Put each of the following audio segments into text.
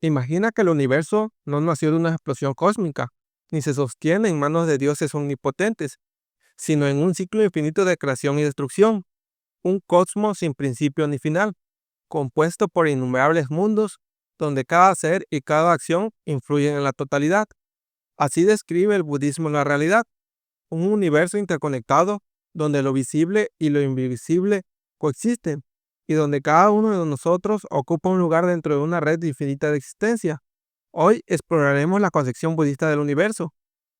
Imagina que el universo no nació de una explosión cósmica, ni se sostiene en manos de dioses omnipotentes, sino en un ciclo infinito de creación y destrucción, un cosmos sin principio ni final, compuesto por innumerables mundos, donde cada ser y cada acción influyen en la totalidad. Así describe el budismo la realidad, un universo interconectado donde lo visible y lo invisible coexisten, y donde cada uno de nosotros ocupa un lugar dentro de una red infinita de existencia. Hoy exploraremos la concepción budista del universo,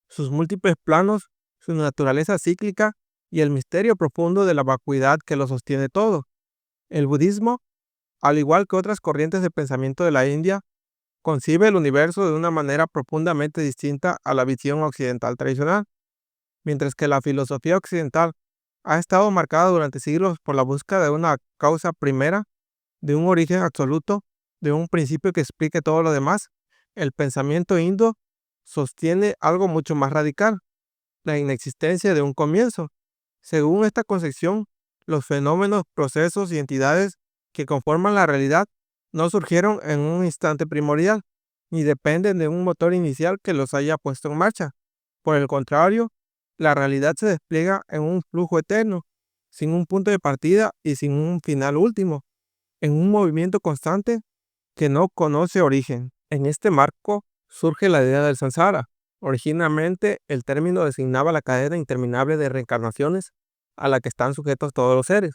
sus múltiples planos, su naturaleza cíclica y el misterio profundo de la vacuidad que lo sostiene todo. El budismo, al igual que otras corrientes de pensamiento de la India, concibe el universo de una manera profundamente distinta a la visión occidental tradicional. Mientras que la filosofía occidental ha estado marcada durante siglos por la búsqueda de una causa primera, de un origen absoluto, de un principio que explique todo lo demás, el pensamiento hindú sostiene algo mucho más radical, la inexistencia de un comienzo. Según esta concepción, los fenómenos, procesos y entidades que conforman la realidad no surgieron en un instante primordial, ni dependen de un motor inicial que los haya puesto en marcha. Por el contrario, la realidad se despliega en un flujo eterno, sin un punto de partida y sin un final último, en un movimiento constante que no conoce origen. En este marco surge la idea del samsara. Originalmente, el término designaba la cadena interminable de reencarnaciones a la que están sujetos todos los seres,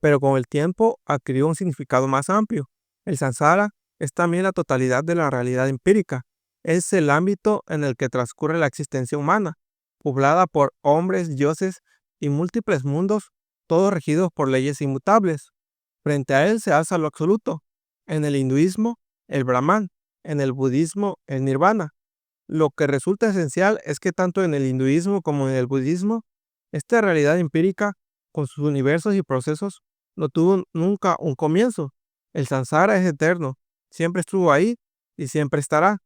pero con el tiempo adquirió un significado más amplio. El samsara es también la totalidad de la realidad empírica. Es el ámbito en el que transcurre la existencia humana, poblada por hombres, dioses y múltiples mundos, todos regidos por leyes inmutables. Frente a él se alza lo absoluto. En el hinduismo, el Brahman; en el budismo, el Nirvana. Lo que resulta esencial es que tanto en el hinduismo como en el budismo, esta realidad empírica, con sus universos y procesos, no tuvo nunca un comienzo. El samsara es eterno, siempre estuvo ahí y siempre estará.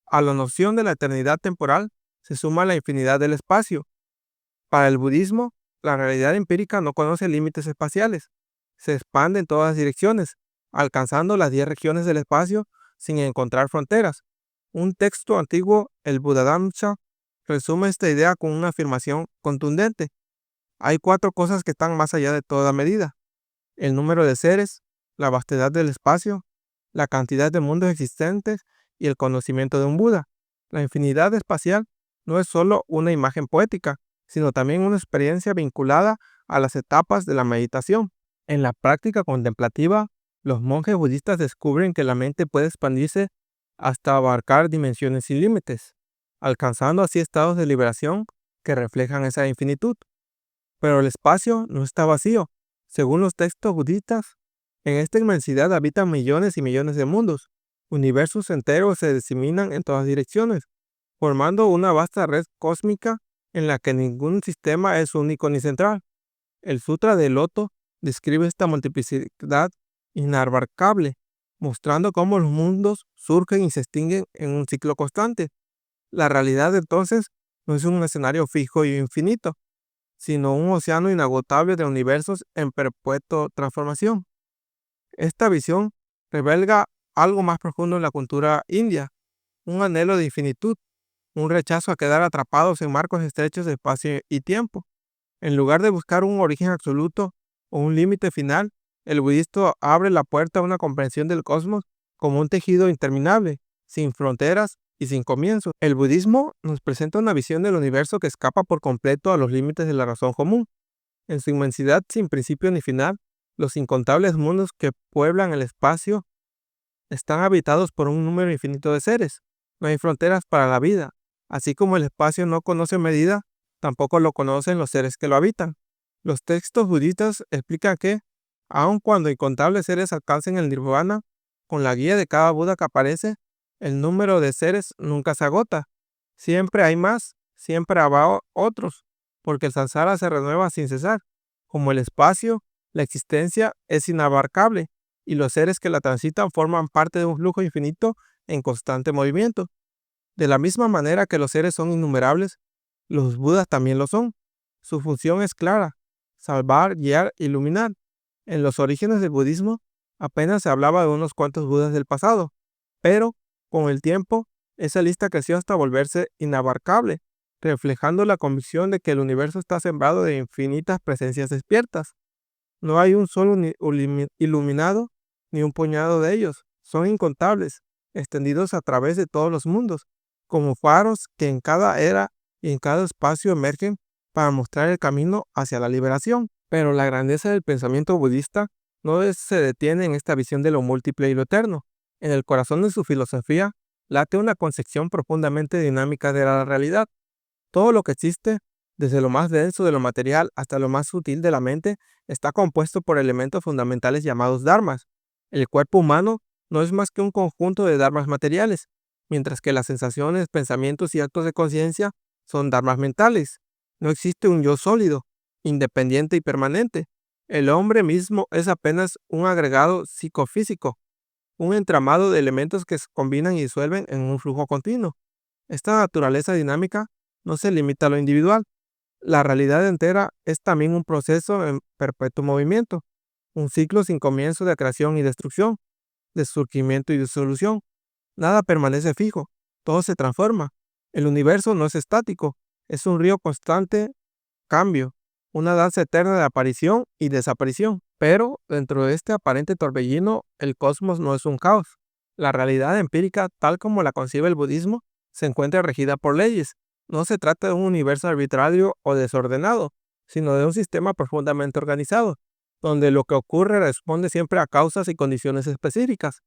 A la noción de la eternidad temporal se suma la infinidad del espacio. Para el budismo, la realidad empírica no conoce límites espaciales. Se expande en todas direcciones, alcanzando las 10 regiones del espacio sin encontrar fronteras. Un texto antiguo, el Buddhadhamsa, resume esta idea con una afirmación contundente. Hay 4 cosas que están más allá de toda medida: el número de seres, la vastedad del espacio, la cantidad de mundos existentes y el conocimiento de un Buda. La infinidad espacial no es solo una imagen poética, sino también una experiencia vinculada a las etapas de la meditación. En la práctica contemplativa, los monjes budistas descubren que la mente puede expandirse hasta abarcar dimensiones sin límites, alcanzando así estados de liberación que reflejan esa infinitud. Pero el espacio no está vacío. Según los textos budistas, en esta inmensidad habitan millones y millones de mundos. Universos enteros se diseminan en todas direcciones, formando una vasta red cósmica en la que ningún sistema es único ni central. El Sutra del Loto describe esta multiplicidad inabarcable, mostrando cómo los mundos surgen y se extinguen en un ciclo constante. La realidad entonces no es un escenario fijo y infinito, sino un océano inagotable de universos en perpetua transformación. Esta visión revela algo más profundo en la cultura india, un anhelo de infinitud, un rechazo a quedar atrapados en marcos estrechos de espacio y tiempo. En lugar de buscar un origen absoluto o un límite final, el budismo abre la puerta a una comprensión del cosmos como un tejido interminable, sin fronteras y sin comienzo. El budismo nos presenta una visión del universo que escapa por completo a los límites de la razón común. En su inmensidad sin principio ni final, los incontables mundos que pueblan el espacio están habitados por un número infinito de seres. No hay fronteras para la vida. Así como el espacio no conoce medida, tampoco lo conocen los seres que lo habitan. Los textos budistas explican que, aun cuando incontables seres alcancen el nirvana, con la guía de cada Buda que aparece, el número de seres nunca se agota. Siempre hay más, siempre habrá otros, porque el samsara se renueva sin cesar. Como el espacio, la existencia es inabarcable, y los seres que la transitan forman parte de un flujo infinito en constante movimiento. De la misma manera que los seres son innumerables, los Budas también lo son. Su función es clara: salvar, guiar, iluminar. En los orígenes del budismo apenas se hablaba de unos cuantos Budas del pasado, pero Con el tiempo, esa lista creció hasta volverse inabarcable, reflejando la convicción de que el universo está sembrado de infinitas presencias despiertas. No hay un solo iluminado, ni un puñado de ellos. Son incontables, extendidos a través de todos los mundos, como faros que en cada era y en cada espacio emergen para mostrar el camino hacia la liberación. Pero la grandeza del pensamiento budista se detiene en esta visión de lo múltiple y lo eterno. En el corazón de su filosofía late una concepción profundamente dinámica de la realidad. Todo lo que existe, desde lo más denso de lo material hasta lo más sutil de la mente, está compuesto por elementos fundamentales llamados dharmas. El cuerpo humano no es más que un conjunto de dharmas materiales, mientras que las sensaciones, pensamientos y actos de conciencia son dharmas mentales. No existe un yo sólido, independiente y permanente. El hombre mismo es apenas un agregado psicofísico, un entramado de elementos que se combinan y disuelven en un flujo continuo. Esta naturaleza dinámica no se limita a lo individual. La realidad entera es también un proceso en perpetuo movimiento, un ciclo sin comienzo de creación y destrucción, de surgimiento y disolución. Nada permanece fijo, todo se transforma. El universo no es estático, es un río constante cambio, una danza eterna de aparición y desaparición. Pero dentro de este aparente torbellino, el cosmos no es un caos. La realidad empírica, tal como la concibe el budismo, se encuentra regida por leyes. No se trata de un universo arbitrario o desordenado, sino de un sistema profundamente organizado, donde lo que ocurre responde siempre a causas y condiciones específicas.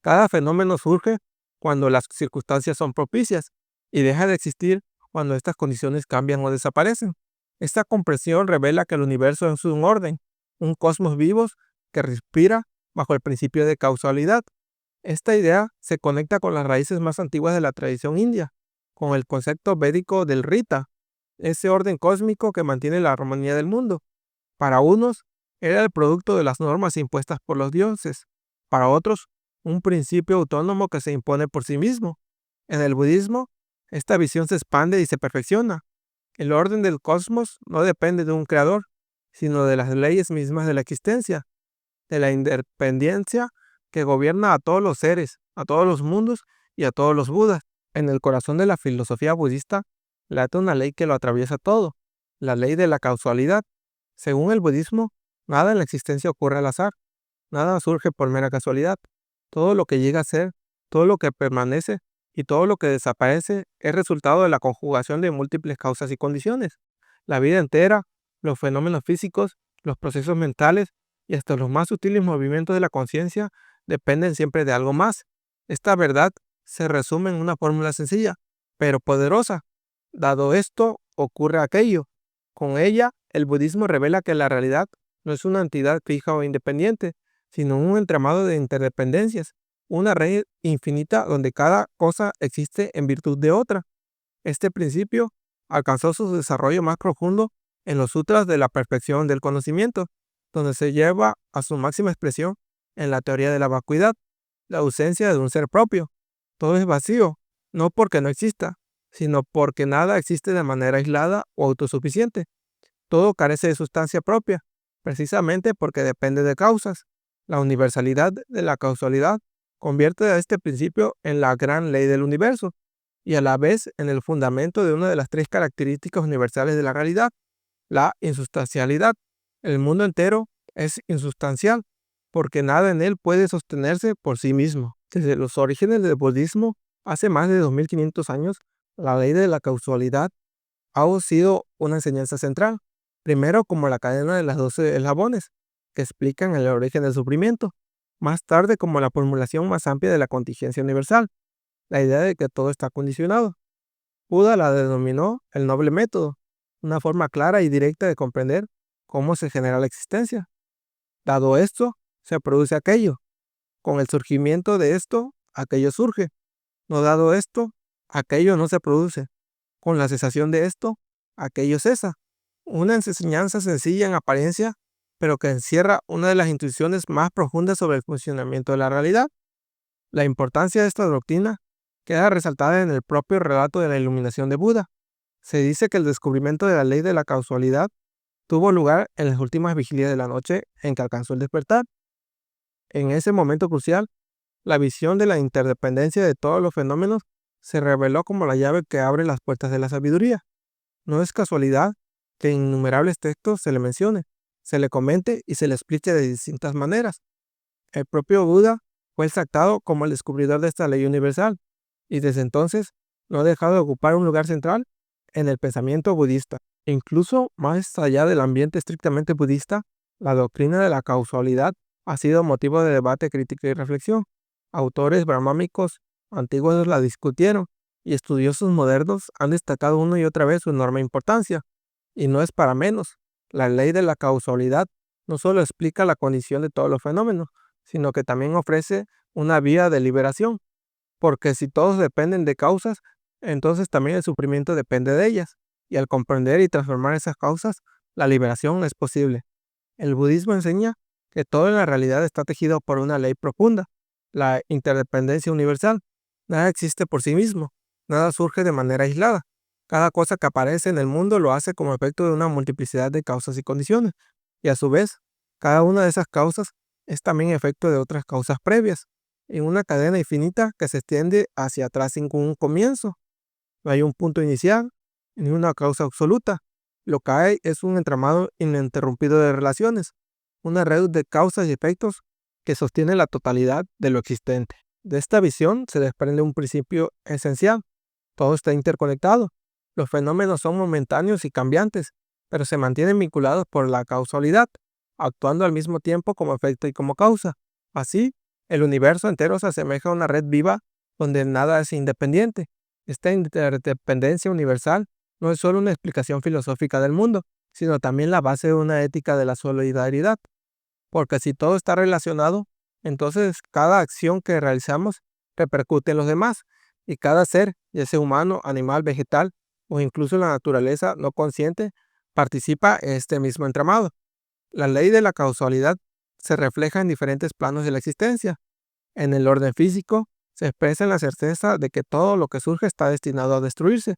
Cada fenómeno surge cuando las circunstancias son propicias y deja de existir cuando estas condiciones cambian o desaparecen. Esta comprensión revela que el universo es un orden, un cosmos vivo que respira bajo el principio de causalidad. Esta idea se conecta con las raíces más antiguas de la tradición india, con el concepto védico del Rita, ese orden cósmico que mantiene la armonía del mundo. Para unos, era el producto de las normas impuestas por los dioses, para otros, un principio autónomo que se impone por sí mismo. En el budismo, esta visión se expande y se perfecciona. El orden del cosmos no depende de un creador, sino de las leyes mismas de la existencia, de la independencia que gobierna a todos los seres, a todos los mundos y a todos los budas. En el corazón de la filosofía budista late una ley que lo atraviesa todo, la ley de la causalidad. Según el budismo, nada en la existencia ocurre al azar, nada surge por mera casualidad. Todo lo que llega a ser, todo lo que permanece y todo lo que desaparece es resultado de la conjugación de múltiples causas y condiciones. La vida entera, los fenómenos físicos, los procesos mentales y hasta los más sutiles movimientos de la conciencia dependen siempre de algo más. Esta verdad se resume en una fórmula sencilla, pero poderosa. Dado esto, ocurre aquello. Con ella, el budismo revela que la realidad no es una entidad fija o independiente, sino un entramado de interdependencias, una red infinita donde cada cosa existe en virtud de otra. Este principio alcanzó su desarrollo más profundo en los sutras de la perfección del conocimiento, donde se lleva a su máxima expresión en la teoría de la vacuidad, la ausencia de un ser propio. Todo es vacío, no porque no exista, sino porque nada existe de manera aislada o autosuficiente. Todo carece de sustancia propia, precisamente porque depende de causas. La universalidad de la causalidad convierte a este principio en la gran ley del universo y a la vez en el fundamento de una de las tres características universales de la realidad, la insustancialidad. El mundo entero es insustancial porque nada en él puede sostenerse por sí mismo. Desde los orígenes del budismo, hace más de 2500 años, la ley de la causalidad ha sido una enseñanza central, primero como la cadena de las 12 eslabones, que explican el origen del sufrimiento, más tarde como la formulación más amplia de la contingencia universal, la idea de que todo está condicionado. Buda la denominó el noble método, una forma clara y directa de comprender cómo se genera la existencia. Dado esto, se produce aquello. Con el surgimiento de esto, aquello surge. No dado esto, aquello no se produce. Con la cesación de esto, aquello cesa. Una enseñanza sencilla en apariencia, pero que encierra una de las intuiciones más profundas sobre el funcionamiento de la realidad. La importancia de esta doctrina queda resaltada en el propio relato de la iluminación de Buda. Se dice que el descubrimiento de la ley de la causalidad tuvo lugar en las últimas vigilias de la noche en que alcanzó el despertar. En ese momento crucial, La visión de la interdependencia de todos los fenómenos se reveló como la llave que abre las puertas de la sabiduría. No es casualidad que en innumerables textos se le mencione, se le comente y se le explique de distintas maneras. El propio Buda fue exaltado como el descubridor de esta ley universal, y desde entonces no ha dejado de ocupar un lugar central en el pensamiento budista. Incluso más allá del ambiente estrictamente budista, la doctrina de la causalidad ha sido motivo de debate, crítica y reflexión. Autores brahmánicos antiguos la discutieron y estudiosos modernos han destacado una y otra vez su enorme importancia. Y no es para menos. La ley de la causalidad no solo explica la condición de todos los fenómenos, sino que también ofrece una vía de liberación, porque si todos dependen de causas, entonces también el sufrimiento depende de ellas, y al comprender y transformar esas causas, la liberación es posible. El budismo enseña que todo en la realidad está tejido por una ley profunda, la interdependencia universal. Nada existe por sí mismo, nada surge de manera aislada. Cada cosa que aparece en el mundo lo hace como efecto de una multiplicidad de causas y condiciones, y a su vez, cada una de esas causas es también efecto de otras causas previas, en una cadena infinita que se extiende hacia atrás sin un comienzo. No hay un punto inicial ni una causa absoluta. Lo que hay es un entramado ininterrumpido de relaciones, una red de causas y efectos que sostiene la totalidad de lo existente. De esta visión se desprende un principio esencial. Todo está interconectado. Los fenómenos son momentáneos y cambiantes, pero se mantienen vinculados por la causalidad, actuando al mismo tiempo como efecto y como causa. Así, el universo entero se asemeja a una red viva donde nada es independiente. Esta interdependencia universal no es solo una explicación filosófica del mundo, sino también la base de una ética de la solidaridad, porque si todo está relacionado, entonces cada acción que realizamos repercute en los demás, y cada ser, ya sea humano, animal, vegetal o incluso la naturaleza no consciente, participa en este mismo entramado. La ley de la causalidad se refleja en diferentes planos de la existencia. En el orden físico, se expresa en la certeza de que todo lo que surge está destinado a destruirse.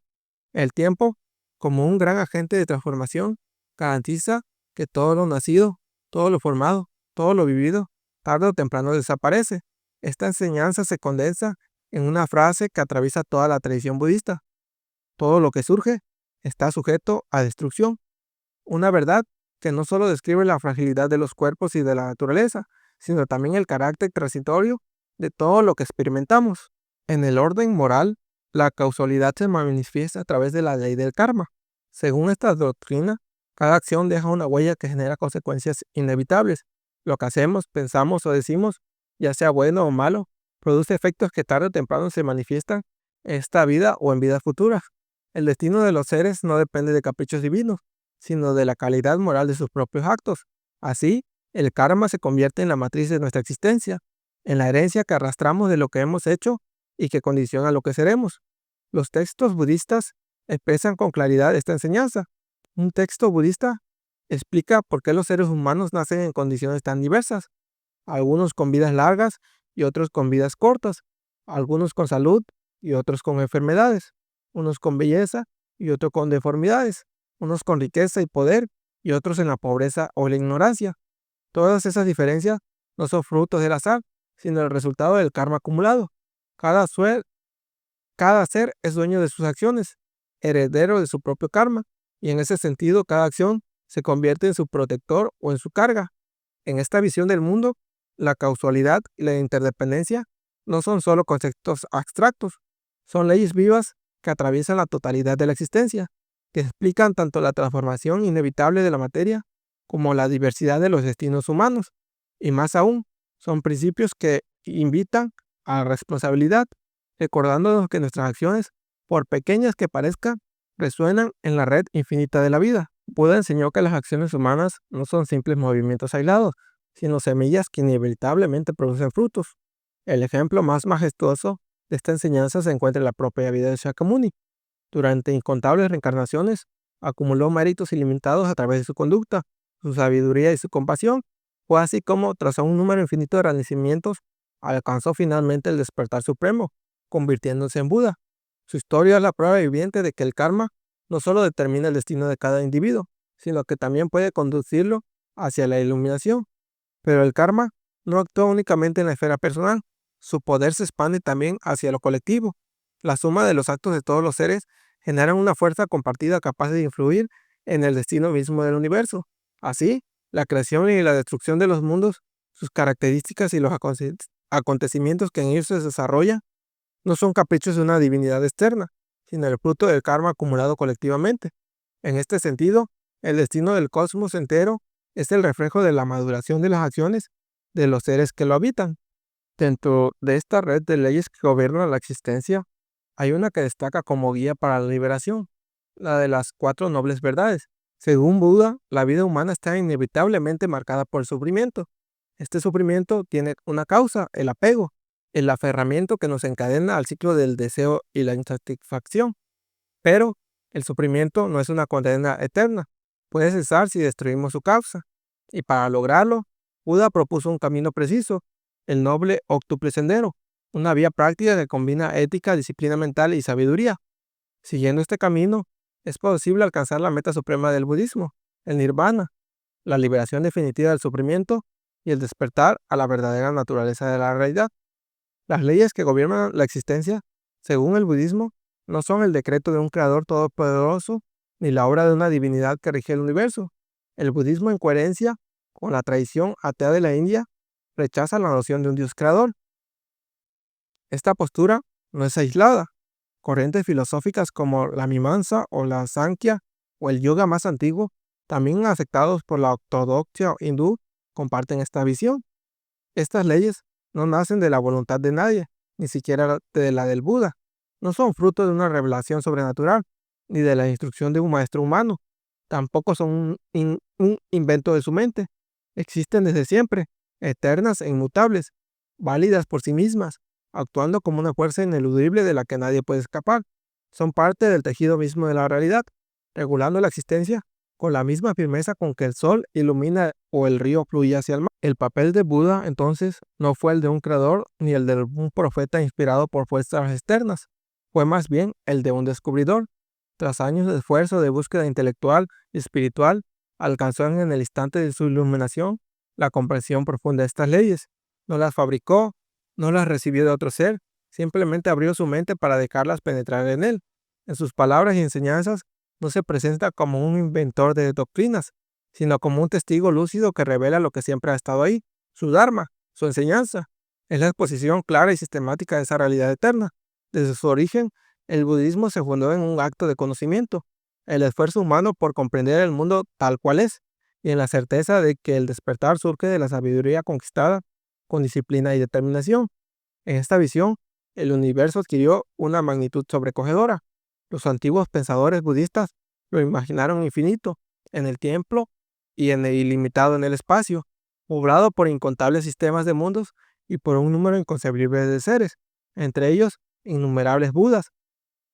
El tiempo, como un gran agente de transformación, garantiza que todo lo nacido, todo lo formado, todo lo vivido, tarde o temprano desaparece. Esta enseñanza se condensa en una frase que atraviesa toda la tradición budista. Todo lo que surge está sujeto a destrucción. Una verdad que no solo describe la fragilidad de los cuerpos y de la naturaleza, sino también el carácter transitorio de todo lo que experimentamos. En el orden moral, la causalidad se manifiesta a través de la ley del karma. Según esta doctrina, cada acción deja una huella que genera consecuencias inevitables. Lo que hacemos, pensamos o decimos, ya sea bueno o malo, produce efectos que tarde o temprano se manifiestan en esta vida o en vidas futuras. El destino de los seres no depende de caprichos divinos, sino de la calidad moral de sus propios actos. Así, el karma se convierte en la matriz de nuestra existencia, en la herencia que arrastramos de lo que hemos hecho y que condiciona lo que seremos. Los textos budistas expresan con claridad esta enseñanza. Un texto budista explica por qué los seres humanos nacen en condiciones tan diversas, algunos con vidas largas y otros con vidas cortas, algunos con salud y otros con enfermedades, unos con belleza y otros con deformidades, unos con riqueza y poder y otros en la pobreza o la ignorancia. Todas esas diferencias no son frutos del azar, sino el resultado del karma acumulado. Cada, cada ser es dueño de sus acciones, heredero de su propio karma, y en ese sentido cada acción se convierte en su protector o en su carga. En esta visión del mundo, la causalidad y la interdependencia no son solo conceptos abstractos, son leyes vivas que atraviesan la totalidad de la existencia, que explican tanto la transformación inevitable de la materia como la diversidad de los destinos humanos, y más aún, son principios que invitan a la responsabilidad, recordándonos que nuestras acciones, por pequeñas que parezcan, resuenan en la red infinita de la vida. Buda enseñó que las acciones humanas no son simples movimientos aislados, sino semillas que inevitablemente producen frutos. El ejemplo más majestuoso de esta enseñanza se encuentra en la propia vida de Shakyamuni. Durante incontables reencarnaciones, acumuló méritos ilimitados a través de su conducta, su sabiduría y su compasión. Fue así como, tras un número infinito de renacimientos, alcanzó finalmente el despertar supremo, convirtiéndose en Buda. Su historia es la prueba viviente de que el karma no solo determina el destino de cada individuo, sino que también puede conducirlo hacia la iluminación. Pero el karma no actúa únicamente en la esfera personal, su poder se expande también hacia lo colectivo. La suma de los actos de todos los seres generan una fuerza compartida capaz de influir en el destino mismo del universo. Así, la creación y la destrucción de los mundos, sus características y los acontecimientos que en ellos se desarrollan, no son caprichos de una divinidad externa, sino el fruto del karma acumulado colectivamente. En este sentido, el destino del cosmos entero es el reflejo de la maduración de las acciones de los seres que lo habitan. Dentro de esta red de leyes que gobiernan la existencia, hay una que destaca como guía para la liberación, la de las cuatro nobles verdades. Según Buda, la vida humana está inevitablemente marcada por el sufrimiento. Este sufrimiento tiene una causa, el apego, el aferramiento que nos encadena al ciclo del deseo y la insatisfacción. Pero el sufrimiento no es una condena eterna, puede cesar si destruimos su causa. Y para lograrlo, Buda propuso un camino preciso, el noble octuple sendero, una vía práctica que combina ética, disciplina mental y sabiduría. Siguiendo este camino, es posible alcanzar la meta suprema del budismo, el nirvana, la liberación definitiva del sufrimiento y el despertar a la verdadera naturaleza de la realidad. Las leyes que gobiernan la existencia, según el budismo, no son el decreto de un creador todopoderoso ni la obra de una divinidad que rige el universo. El budismo, en coherencia con la tradición atea de la India, rechaza la noción de un dios creador. Esta postura no es aislada. Corrientes filosóficas como la Mimamsa o la Sankhya o el yoga más antiguo, también aceptados por la ortodoxia hindú, comparten esta visión. Estas leyes no nacen de la voluntad de nadie, ni siquiera de la del Buda. No son fruto de una revelación sobrenatural, ni de la instrucción de un maestro humano. Tampoco son un invento de su mente. Existen desde siempre, eternas e inmutables, válidas por sí mismas, actuando como una fuerza ineludible de la que nadie puede escapar. Son parte del tejido mismo de la realidad, regulando la existencia con la misma firmeza con que el sol ilumina o el río fluye hacia el mar. El papel de Buda, entonces, no fue el de un creador ni el de un profeta inspirado por fuerzas externas, fue más bien el de un descubridor. Tras años de esfuerzo de búsqueda intelectual y espiritual, alcanzó en el instante de su iluminación la comprensión profunda de estas leyes. No las fabricó, no las recibió de otro ser, simplemente abrió su mente para dejarlas penetrar en él. En sus palabras y enseñanzas no se presenta como un inventor de doctrinas, sino como un testigo lúcido que revela lo que siempre ha estado ahí, su Dharma, su enseñanza. Es la exposición clara y sistemática de esa realidad eterna. Desde su origen, el budismo se fundó en un acto de conocimiento, el esfuerzo humano por comprender el mundo tal cual es, y en la certeza de que el despertar surge de la sabiduría conquistada con disciplina y determinación. En esta visión, el universo adquirió una magnitud sobrecogedora. Los antiguos pensadores budistas lo imaginaron infinito en el tiempo y en el ilimitado en el espacio, poblado por incontables sistemas de mundos y por un número inconcebible de seres, entre ellos innumerables Budas,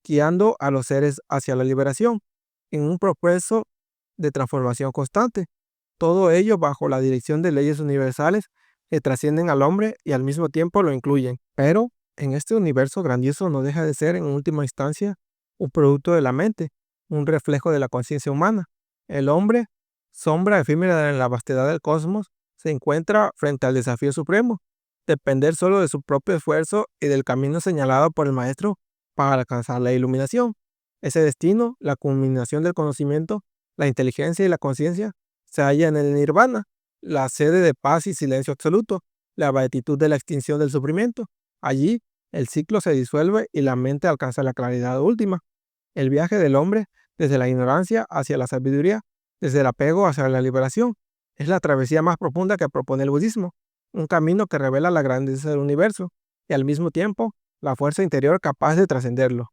guiando a los seres hacia la liberación, en un proceso de transformación constante. Todo ello bajo la dirección de leyes universales que trascienden al hombre y al mismo tiempo lo incluyen. Pero en este universo grandioso no deja de ser en última instancia un producto de la mente, un reflejo de la conciencia humana. El hombre, sombra efímera en la vastedad del cosmos, se encuentra frente al desafío supremo, depender solo de su propio esfuerzo y del camino señalado por el maestro para alcanzar la iluminación. Ese destino, la culminación del conocimiento, la inteligencia y la conciencia, se halla en el nirvana, la sede de paz y silencio absoluto, la beatitud de la extinción del sufrimiento. Allí, el ciclo se disuelve y la mente alcanza la claridad última. El viaje del hombre desde la ignorancia hacia la sabiduría, desde el apego hacia la liberación, es la travesía más profunda que propone el budismo, un camino que revela la grandeza del universo y al mismo tiempo la fuerza interior capaz de trascenderlo.